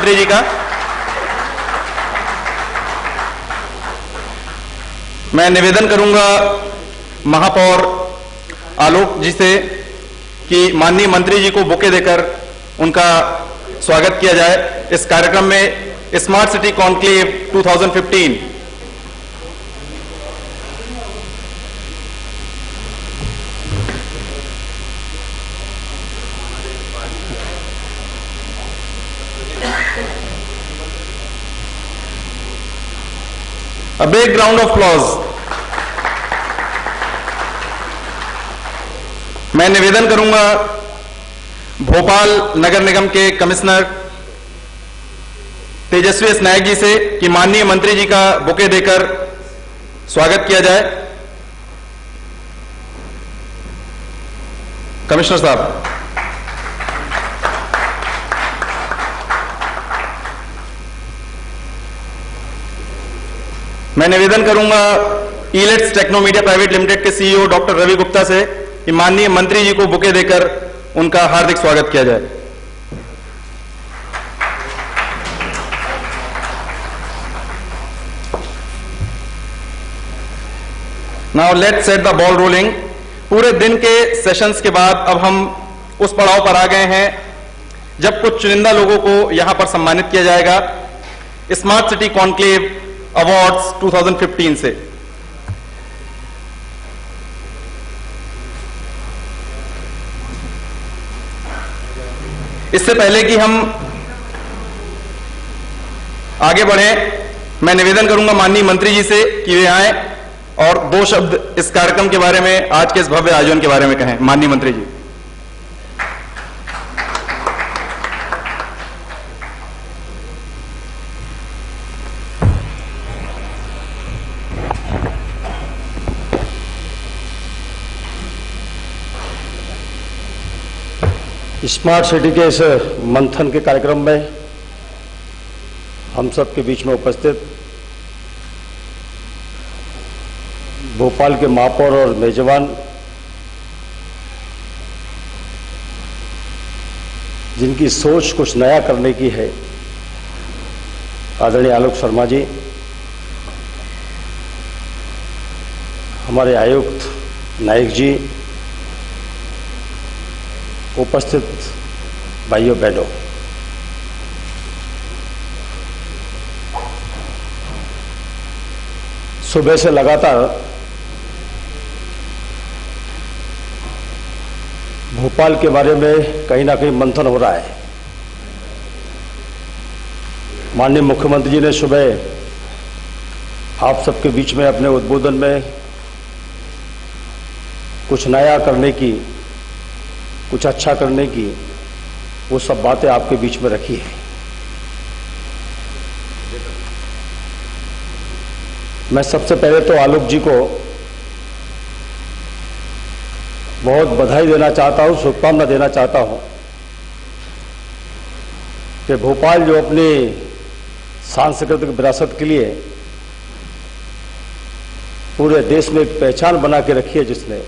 मंत्री जी का। मैं निवेदन करूंगा महापौर आलोक जी से कि माननीय मंत्री जी को बुके देकर उनका स्वागत किया जाए इस कार्यक्रम में smart city conclave 2015। A big round of applause. मैं निवेदन करूंगा भोपाल नगर निगम के कमिश्नर तेजस्वी एस नायक जी से कि माननीय मंत्री जी का बुके देकर स्वागत किया जाए। कमिश्नर साहब। मैं निवेदन करूंगा ईलेट्स टेक्नोमीडिया प्राइवेट लिमिटेड के सीईओ डॉक्टर रवि गुप्ता से कि माननीय मंत्री जी को बुके देकर उनका हार्दिक स्वागत किया जाए। Now let's set the ball rolling. पूरे दिन के सेशंस के बाद अब हम उस पड़ाव पर आ गए हैं जब कुछ चुनिंदा लोगों को यहां पर सम्मानित किया जाएगा स्मार्ट सिटी कॉन्क्लेव अवार्ड्स 2015 से। इससे पहले कि हम आगे बढ़ें, मैं निवेदन करूंगा माननीय मंत्री जी से कि वे आएं और दो शब्द इस कार्यक्रम के बारे में, आज के इस भव्य आयोजन के बारे में कहें। माननीय मंत्री जी। स्मार्ट सिटी के इस मंथन के कार्यक्रम में हम सब के बीच में उपस्थित भोपाल के महापौर और मेजबान, जिनकी सोच कुछ नया करने की है, आदरणीय आलोक शर्मा जी, हमारे आयुक्त नायक जी, उपस्थित भाइयों बहनों, सुबह से लगातार भोपाल के बारे में कहीं ना कहीं मंथन हो रहा है। माननीय मुख्यमंत्री जी ने सुबह आप सबके बीच में अपने उद्बोधन में कुछ नया करने की, कुछ अच्छा करने की, वो सब बातें आपके बीच में रखी है। मैं सबसे पहले तो आलोक जी को बहुत बधाई देना चाहता हूं, शुभकामना देना चाहता हूं कि भोपाल जो अपनी सांस्कृतिक विरासत के लिए पूरे देश में एक पहचान बना के रखी है जिसने,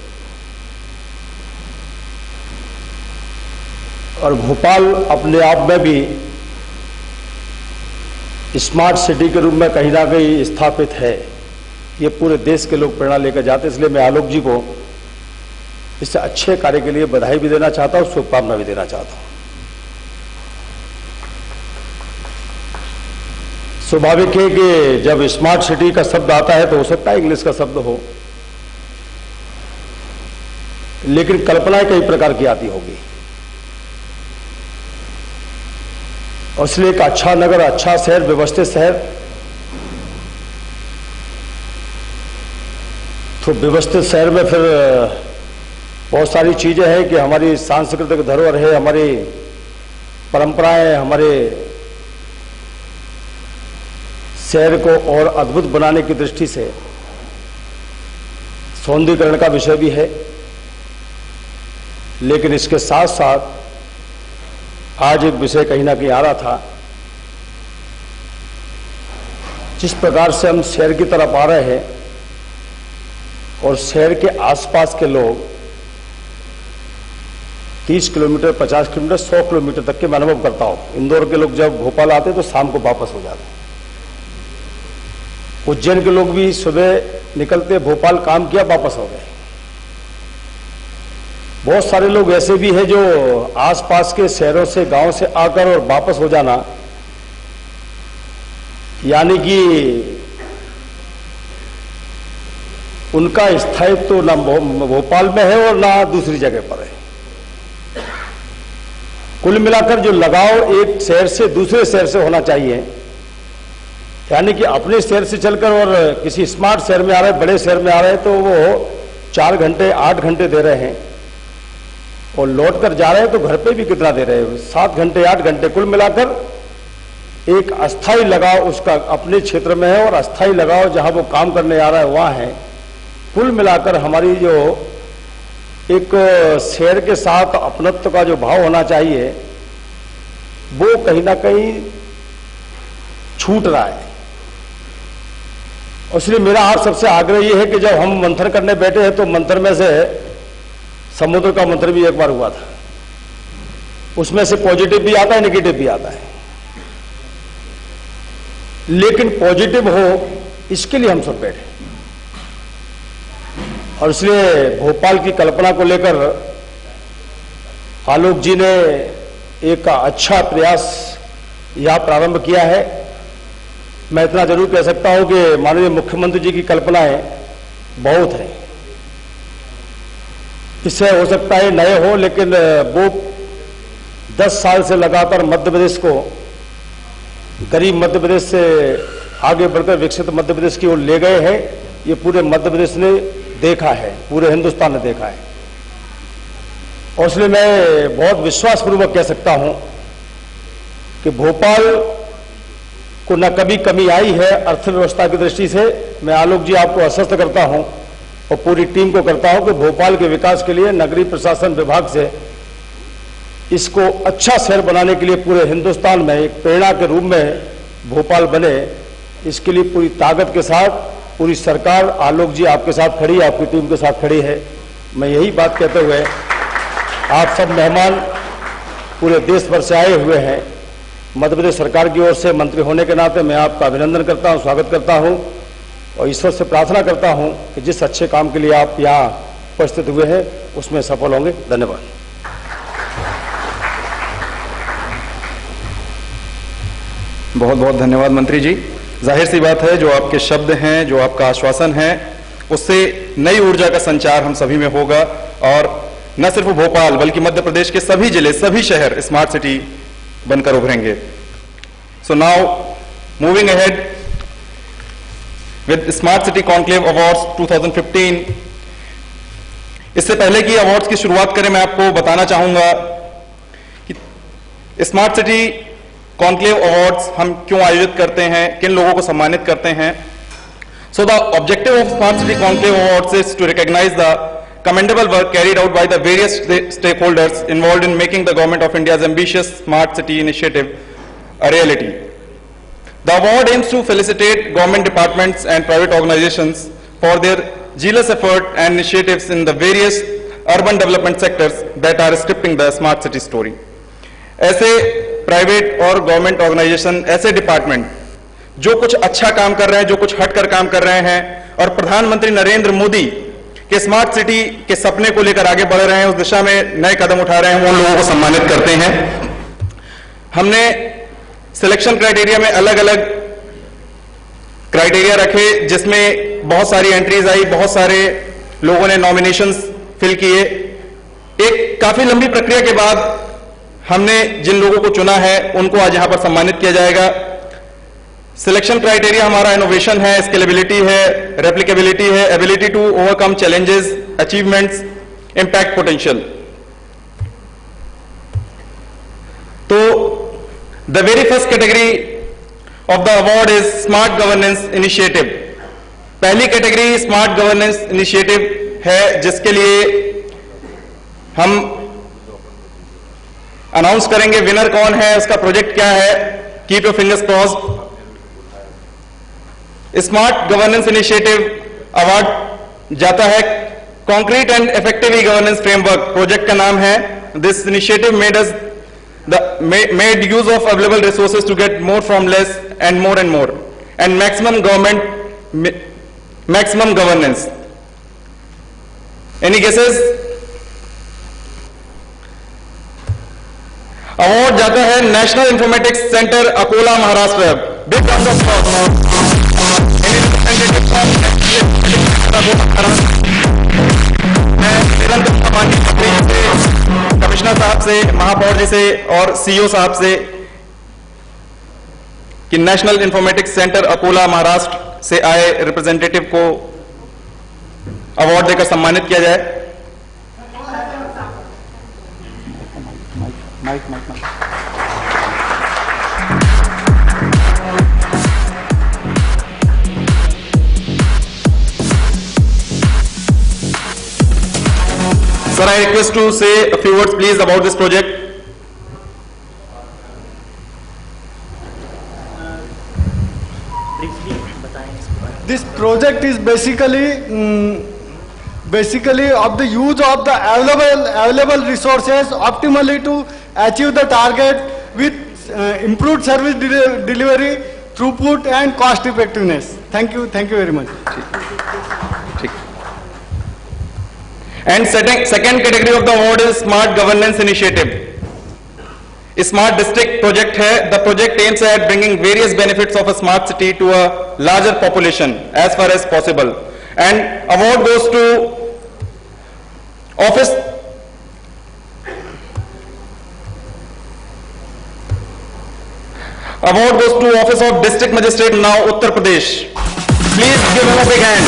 और भोपाल अपने आप में भी स्मार्ट सिटी के रूप में कहीं ना कहीं स्थापित है, ये पूरे देश के लोग प्रेरणा लेकर जाते। इसलिए मैं आलोक जी को इस अच्छे कार्य के लिए बधाई भी देना चाहता हूं, शुभकामना भी देना चाहता हूं। स्वाभाविक है कि जब स्मार्ट सिटी का शब्द आता है तो हो सकता है इंग्लिश का शब्द हो, लेकिन कल्पना कई प्रकार की आती होगी। और इसलिए एक अच्छा नगर, अच्छा शहर, व्यवस्थित शहर, तो व्यवस्थित शहर में फिर बहुत सारी चीजें हैं कि हमारी सांस्कृतिक धरोहर है, हमारी परंपराएं, हमारे शहर को और अद्भुत बनाने की दृष्टि से सौंदर्यीकरण का विषय भी है। लेकिन इसके साथ साथ आज एक विषय कहीं ना कहीं आ रहा था, जिस प्रकार से हम शहर की तरफ आ रहे हैं और शहर के आसपास के लोग 30 किलोमीटर, 50 किलोमीटर, 100 किलोमीटर तक के मैं अनुभव करता हूं। इंदौर के लोग जब भोपाल आते तो शाम को वापस हो जाते। उज्जैन के लोग भी सुबह निकलते, भोपाल काम किया, वापस हो गए। बहुत सारे लोग ऐसे भी हैं जो आसपास के शहरों से, गांव से आकर और वापस हो जाना, यानी कि उनका स्थायित्व तो ना भोपाल में है और ना दूसरी जगह पर है। कुल मिलाकर जो लगाव एक शहर से दूसरे शहर से होना चाहिए, यानी कि अपने शहर से चलकर और किसी स्मार्ट शहर में आ रहे, बड़े शहर में आ रहे हैं तो वो 4 घंटे 8 घंटे दे रहे हैं, और लौट कर जा रहे हैं तो घर पे भी कितना दे रहे हैं, 7 घंटे 8 घंटे। कुल मिलाकर एक अस्थाई लगाव उसका अपने क्षेत्र में है और अस्थाई लगाव जहां वो काम करने आ रहा है वहां है। कुल मिलाकर हमारी जो एक शहर के साथ अपनत्व का जो भाव होना चाहिए वो कहीं ना कहीं छूट रहा है। इसलिए मेरा आप सबसे आग्रह यह है कि जब हम मंथन करने बैठे हैं तो मंथन में से समुद्र का मंथन भी एक बार हुआ था, उसमें से पॉजिटिव भी आता है, नेगेटिव भी आता है, लेकिन पॉजिटिव हो इसके लिए हम सब बैठे। और इसलिए भोपाल की कल्पना को लेकर आलोक जी ने एक अच्छा प्रयास यहां प्रारंभ किया है। मैं इतना जरूर कह सकता हूं कि माननीय मुख्यमंत्री जी की कल्पनाएं बहुत हैं, इससे हो सकता है नए हो, लेकिन वो 10 साल से लगातार मध्य प्रदेश को गरीब मध्य प्रदेश से आगे बढ़कर विकसित मध्य प्रदेश की ओर ले गए हैं। ये पूरे मध्य प्रदेश ने देखा है, पूरे हिंदुस्तान ने देखा है। और इसलिए मैं बहुत विश्वासपूर्वक कह सकता हूं कि भोपाल को न कभी कमी आई है अर्थव्यवस्था की दृष्टि से। मैं आलोक जी आपको आश्वस्त करता हूं और पूरी टीम को करता हूं कि भोपाल के विकास के लिए नगरीय प्रशासन विभाग से इसको अच्छा शहर बनाने के लिए पूरे हिंदुस्तान में एक प्रेरणा के रूप में भोपाल बने, इसके लिए पूरी ताकत के साथ पूरी सरकार आलोक जी आपके साथ खड़ी है, आपकी टीम के साथ खड़ी है। मैं यही बात कहते हुए आप सब मेहमान पूरे देश भर से आए हुए हैं, मध्य प्रदेश सरकार की ओर से मंत्री होने के नाते मैं आपका अभिनंदन करता हूं, स्वागत करता हूं और ईश्वर से प्रार्थना करता हूं कि जिस अच्छे काम के लिए आप यहां उपस्थित हुए हैं उसमें सफल होंगे। धन्यवाद। बहुत बहुत धन्यवाद मंत्री जी। जाहिर सी बात है, जो आपके शब्द हैं, जो आपका आश्वासन है, उससे नई ऊर्जा का संचार हम सभी में होगा और न सिर्फ भोपाल बल्कि मध्य प्रदेश के सभी जिले, सभी शहर स्मार्ट सिटी बनकर उभरेंगे। So now moving ahead with smart city conclave awards 2015। इससे पहले कि अवार्ड्स की शुरुआत करें, मैं आपको बताना चाहूंगा कि स्मार्ट सिटी कॉन्क्लेव अवार्ड्स हम क्यों आयोजित करते हैं, किन लोगों को सम्मानित करते हैं। So the objective of smart city conclave awards is to recognise the commendable work carried out by the various stakeholders involved in making the Government of India's ambitious smart city initiative a reality. The award aims to felicitate government departments and private organizations for their zealous effort and initiatives in the various urban development sectors that are scripting the smart city story. ऐसे private और government organisation, ऐसे department जो कुछ अच्छा काम कर रहे हैं, जो कुछ हटकर काम कर रहे हैं और प्रधानमंत्री नरेंद्र मोदी के स्मार्ट सिटी के सपने को लेकर आगे बढ़ रहे हैं, उस दिशा में नए कदम उठा रहे हैं, उन लोगों को सम्मानित करते हैं। हमने सिलेक्शन क्राइटेरिया में अलग अलग क्राइटेरिया रखे, जिसमें बहुत सारी एंट्रीज आई, बहुत सारे लोगों ने नॉमिनेशंस फिल किए। एक काफी लंबी प्रक्रिया के बाद हमने जिन लोगों को चुना है उनको आज यहां पर सम्मानित किया जाएगा। सिलेक्शन क्राइटेरिया हमारा इनोवेशन है, स्केलेबिलिटी है, रेप्लिकेबिलिटी है, ability to overcome challenges, achievements, impact potential. तो the very first category of the award is smart governance initiative. पहली कैटेगरी स्मार्ट गवर्नेंस इनिशिएटिव है, जिसके लिए हम अनाउंस करेंगे विनर कौन है, उसका प्रोजेक्ट क्या है। Keep your fingers crossed. Smart governance initiative award जाता है concrete and effective e governance framework. Project का नाम है this initiative made use of available resources to get more from less and more, and maximum governance. Any guesses? Award जाता है national informatics centre Akola Maharashtra. Big round of applause. मैं निरंतर माननीय commissioner साहब से, महापौर जी से और सीईओ साहब से कि national informatics centre Akola Maharashtra से आए रिप्रेजेंटेटिव को अवार्ड देकर सम्मानित किया जाए. Sir, I request to say a few words please about this project. This project is basically of the use of the available resources optimally to achieve the target with improved service delivery, throughput and cost effectiveness. Thank you very much. And second category of the award is Smart Governance Initiative. Smart District project है. The project aims at bringing various benefits of a smart city to a larger population as far as possible. And award goes to Office of District Magistrate now Uttar Pradesh. Please give him a big hand.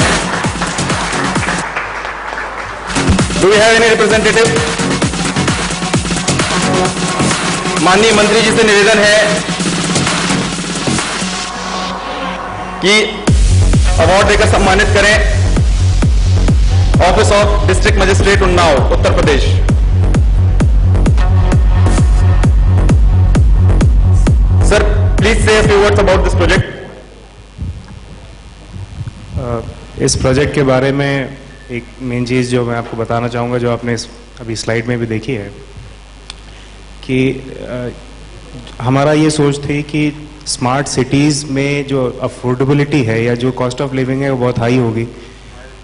Do we have any representative? माननीय मंत्री जी से निवेदन है कि award देकर सम्मानित करें office of district magistrate Unnao Uttar Pradesh. Sir, please से a few words about this project. इस प्रोजेक्ट के बारे में एक मेन चीज़ जो मैं आपको बताना चाहूँगा, जो आपने अभी स्लाइड में भी देखी है, कि हमारा ये सोच थी कि स्मार्ट सिटीज़ में जो अफोर्डेबिलिटी है या जो कॉस्ट ऑफ लिविंग है वो बहुत हाई होगी.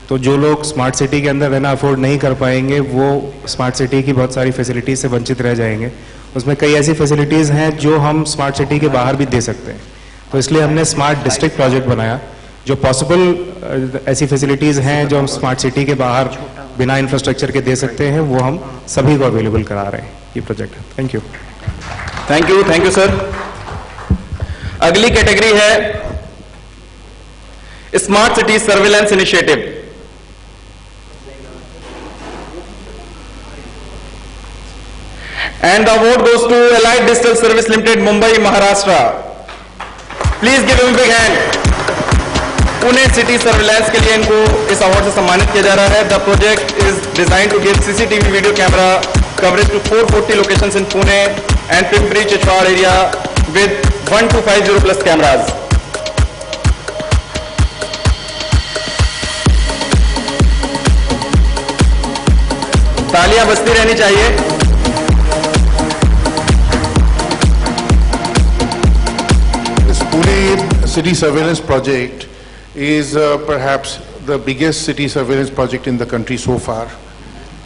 तो जो लोग स्मार्ट सिटी के अंदर रहना अफोर्ड नहीं कर पाएंगे वो स्मार्ट सिटी की बहुत सारी फैसिलिटीज़ से वंचित रह जाएंगे. उसमें कई ऐसी फैसिलिटीज़ हैं जो हम स्मार्ट सिटी के बाहर भी दे सकते हैं. तो इसलिए हमने स्मार्ट डिस्ट्रिक्ट प्रोजेक्ट बनाया. जो पॉसिबल ऐसी फैसिलिटीज़ हैं जो हम स्मार्ट सिटी के बाहर बिना इंफ्रास्ट्रक्चर के दे सकते हैं, वो हम सभी को अवेलेबल करा रहे हैं. ये प्रोजेक्ट है. Thank you sir. अगली कैटेगरी है smart city surveillance initiative. And the award goes to Elite Digital Service Limited Mumbai Maharashtra. Please give him big hand. Pune city surveillance के लिए इनको इस अवार्ड से सम्मानित किया जा रहा है. The project is design to give CCTV video camera coverage to 440 locations in Pune and Pimpri Chichwad area with 1250 plus cameras. तालियां बजती रहनी चाहिए. This Pune City Surveillance Project is perhaps the biggest city surveillance project in the country so far.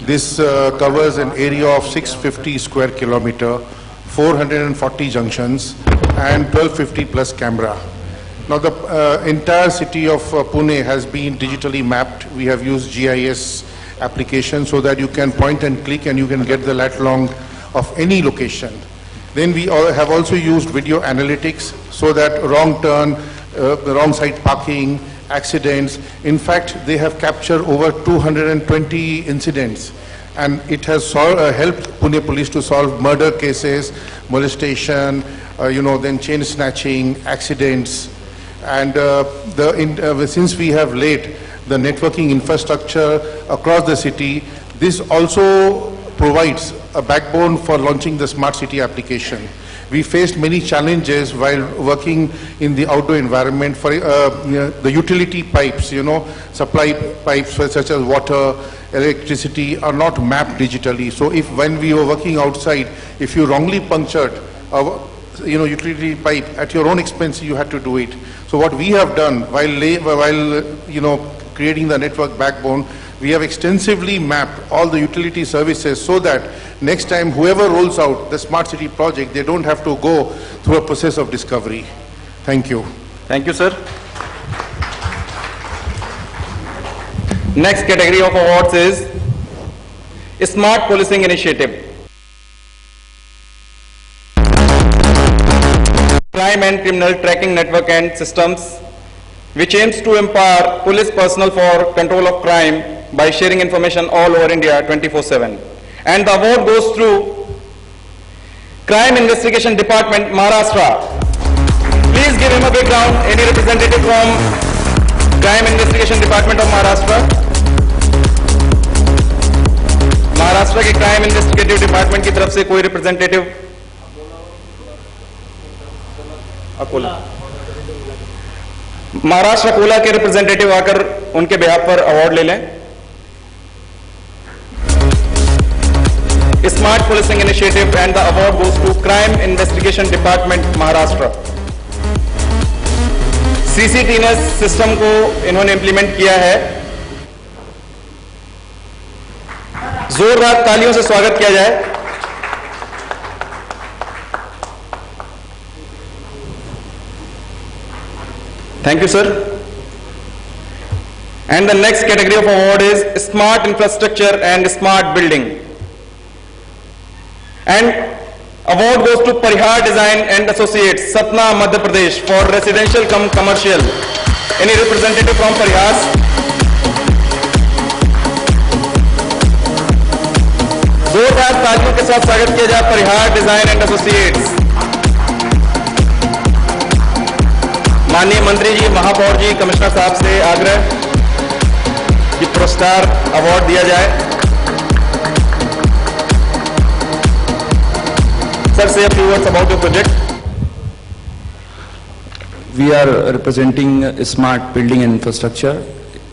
This covers an area of 650 square kilometer, 440 junctions and 1250 plus camera. Now the entire city of Pune has been digitally mapped. We have used GIS application so that you can point and click and you can get the lat long of any location. Then we have also used video analytics so that wrong turn, wrong side parking, accidents. In fact, they have captured over 220 incidents, and it has helped Pune police to solve murder cases, molestation, then chain snatching, accidents. And since we have laid the networking infrastructure across the city, this also provides a backbone for launching the smart city application. we faced many challenges while working in the outdoor environment. For the utility pipes, supply pipes such as water, electricity are not mapped digitally. So if when we were working outside, if you wrongly punctured a utility pipe at your own expense, you had to do it. So what we have done while creating the network backbone, we have extensively mapped all the utility services so that next time whoever rolls out the smart city project, they don't have to go through a process of discovery. Thank you. Thank you, sir. Next category of awards is Smart Policing Initiative. Crime and Criminal Tracking Network and Systems, which aims to empower police personnel for control of crime by sharing information all over India 24/7. And the award goes through Crime Investigation Department, Maharashtra. Please give him a big round. Any representative from Crime Investigation Department of Maharashtra? Maharashtra के crime investigative department की तरफ से कोई representative? Akola, Maharashtra Akola के representative आकर उनके behalf पर award ले लें. Smart policing initiative and the award goes to crime investigation department Maharashtra. CCTNS system को इन्होंने इंप्लीमेंट किया है. जोरदार तालियों से स्वागत किया जाए. Thank you, sir. And the next category of award is Smart Infrastructure and Smart Building. And award goes to Parihar Design and Associates, Satna, Madhya Pradesh, for residential cum commercial. Any representative from Parihar? जोरदार तालियों के साथ स्वागत किया जाए परिहार design and associates. माननीय मंत्री जी, महापौर जी, कमिश्नर साहब से आग्रह कि पुरस्कार अवार्ड दिया जाए. Sir, say a few words about your project. We are representing smart building and infrastructure.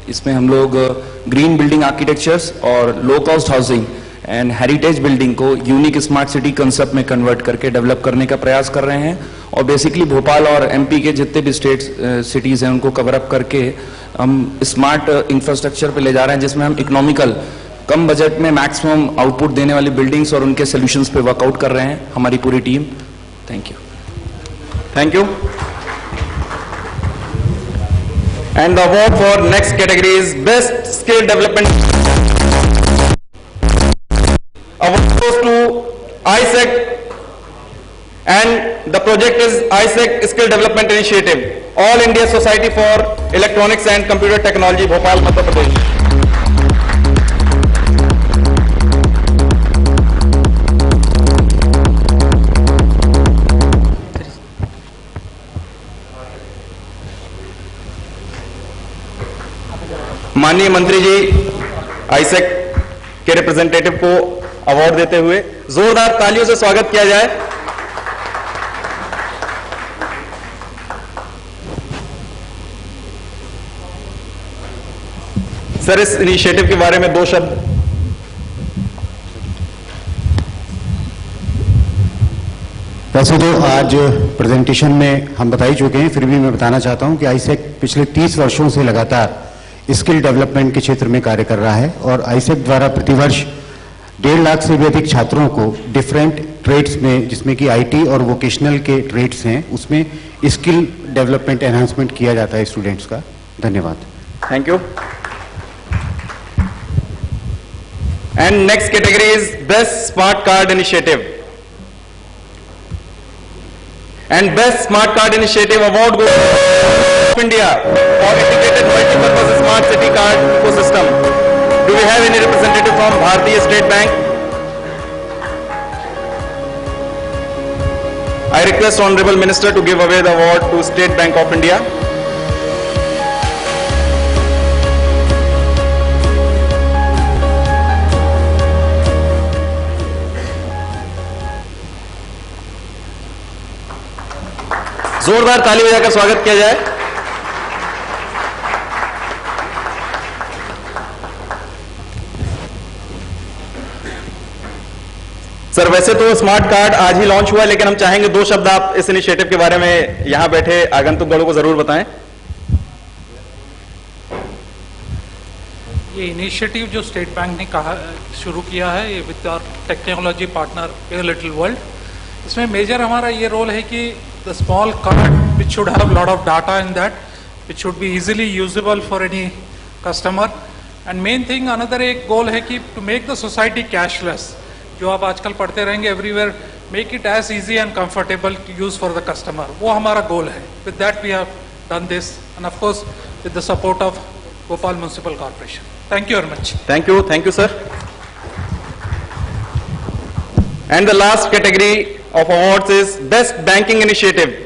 इसमें हम लोग ग्रीन बिल्डिंग आर्किटेक्चर्स और low cost housing and heritage building को यूनिक स्मार्ट सिटी कंसेप्ट में कन्वर्ट करके डेवलप करने का प्रयास कर रहे हैं. और बेसिकली भोपाल और एमपी के जितने भी स्टेट सिटीज हैं उनको कवर अप करके हम स्मार्ट इंफ्रास्ट्रक्चर पे ले जा रहे हैं, जिसमें हम इकोनॉमिकल कम बजट में मैक्सिमम आउटपुट देने वाली बिल्डिंग्स और उनके सोल्यूशंस पे वर्कआउट कर रहे हैं हमारी पूरी team. Thank you. Thank you. And the award for next category is best skill development. Award goes to ISEC, and the project is ISEC Skill Development Initiative, All India Society for Electronics and Computer Technology, Bhopal, Madhya Pradesh. माननीय मंत्री जी आईसेक के representative को award देते हुए जोरदार तालियों से स्वागत किया जाए. सर, इस इनिशिएटिव के बारे में दो शब्द. वैसे तो आज प्रेजेंटेशन में हम बता ही चुके हैं, फिर भी मैं बताना चाहता हूं कि आईसेक पिछले 30 वर्षों से लगातार स्किल डेवलपमेंट के क्षेत्र में कार्य कर रहा है और आईसेक द्वारा प्रतिवर्ष 1.5 लाख से भी अधिक छात्रों को डिफरेंट ट्रेड्स में, जिसमें कि आईटी और वोकेशनल के ट्रेड्स हैं, उसमें स्किल डेवलपमेंट एनहांसमेंट किया जाता है स्टूडेंट्स का. धन्यवाद. Thank you. And next category is best smart card initiative. And best smart card initiative award goes to India for integrated multi-purpose smart city card ecosystem. Do we have any representative from Bharatiya State Bank? I request Honorable Minister to give away the award to State Bank of India. जोरदार ताली बजाकर स्वागत किया जाए। Sir, वैसे तो smart card आज ही launch हुआ है, लेकिन हम चाहेंगे 2 शब्द आप इस इनिशिएटिव के बारे में यहां बैठे आगंतुकगणों को जरूर बताएं। ये इनिशिएटिव जो स्टेट बैंक ने कहा शुरू किया है, ये with our technology partner A Little World, इसमें मेजर हमारा ये रोल है कि the small card which should have lot of data in that, which should be easily usable for any customer. And main thing another एक goal है कि to make the society cashless, जो आप आजकल पढ़ते रहेंगे everywhere, make it as easy and comfortable use for the customer, वो हमारा गोल है। With that we have done this and of course with the support of Bhopal municipal corporation. Thank you very much. Thank you, sir. And the last category of awards is Best Banking Initiative.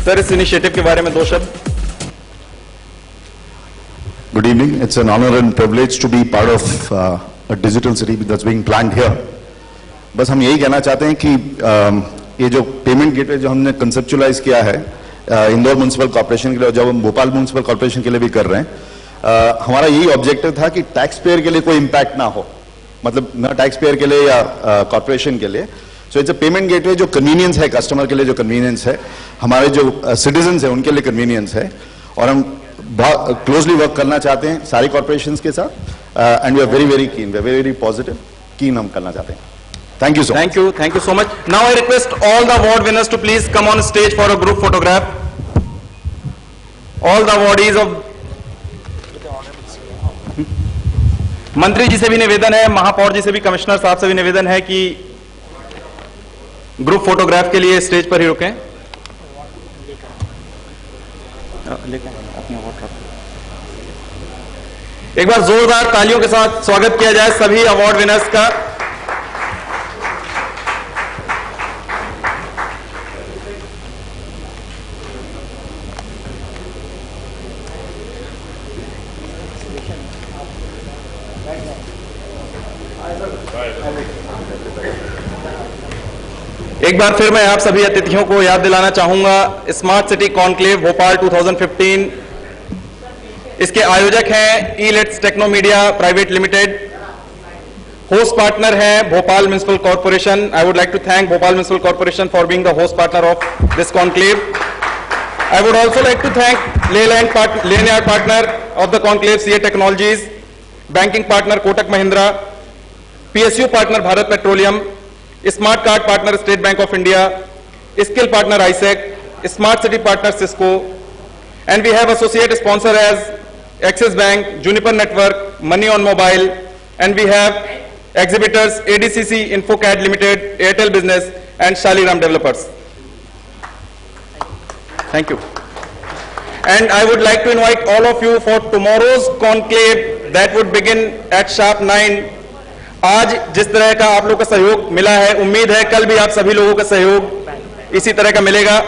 Sir, इस initiative के बारे में 2 शब्द। Good evening. It's an honor and privilege to be part of a digital city that's being planned here. बस हम यही कहना चाहते हैं कि ये जो पेमेंट गेटवे जो हमने कंसेप्चुलाइज किया है इंदौर म्युनिसिपल कॉर्पोरेशन के लिए, जब हम भोपाल म्युनिसिपल कॉर्पोरेशन के लिए भी कर रहे हैं, हमारा यही ऑब्जेक्टिव था कि टैक्स पेयर के लिए कोई इम्पैक्ट ना हो, मतलब न टैक्स पेयर के लिए या कॉर्पोरेशन के लिए। So it's a payment gateway जो कन्वीनियंस है, कस्टमर के लिए जो कन्वीनियंस है, हमारे जो सिटीजन्स हैं उनके लिए कन्वीनियंस है, और हम बहुत क्लोजली वर्क करना चाहते हैं सारी कॉर्पोरेशंस के साथ। And we are very very keen, we are very positive, keen हम करना चाहते हैं। Thank you so much. Thank you so much. Now I request all the award winners to please come on stage for a group photograph. All the awardees of मंत्री जी से भी निवेदन है, महापौर जी से भी, कमिश्नर साहब से भी निवेदन है कि ग्रुप फोटोग्राफ के लिए स्टेज पर ही रुकें। एक बार जोरदार तालियों के साथ स्वागत किया जाए सभी अवार्ड विनर्स का। एक बार फिर मैं आप सभी अतिथियों को याद दिलाना चाहूंगा, स्मार्ट सिटी कॉन्क्लेव भोपाल 2015, इसके आयोजक हैं eLets techno media private limited, host partner है Bhopal municipal corporation. I would like to thank Bhopal municipal corporation for being the host partner of this conclave. I would also like to thank lanyard partner of the conclave CA technologies, banking partner Kotak Mahindra, PSU partner Bharat petroleum, smart card partner State Bank of India, skill partner ISEC, smart city partner Cisco, and we have associate sponsor as Axis Bank, Juniper Network, Money on Mobile, and we have exhibitors ADCC InfoCAD Limited, Airtel Business, and Shaliram Developers. Thank you. And I would like to invite all of you for tomorrow's conclave that would begin at sharp 9. आज जिस तरह का आप लोग का सहयोग मिला है, उम्मीद है कल भी आप सभी लोगों का सहयोग इसी तरह का मिलेगा.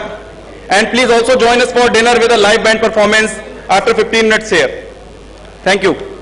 And please also join us for dinner with a live band performance after 15 minutes here. Thank you.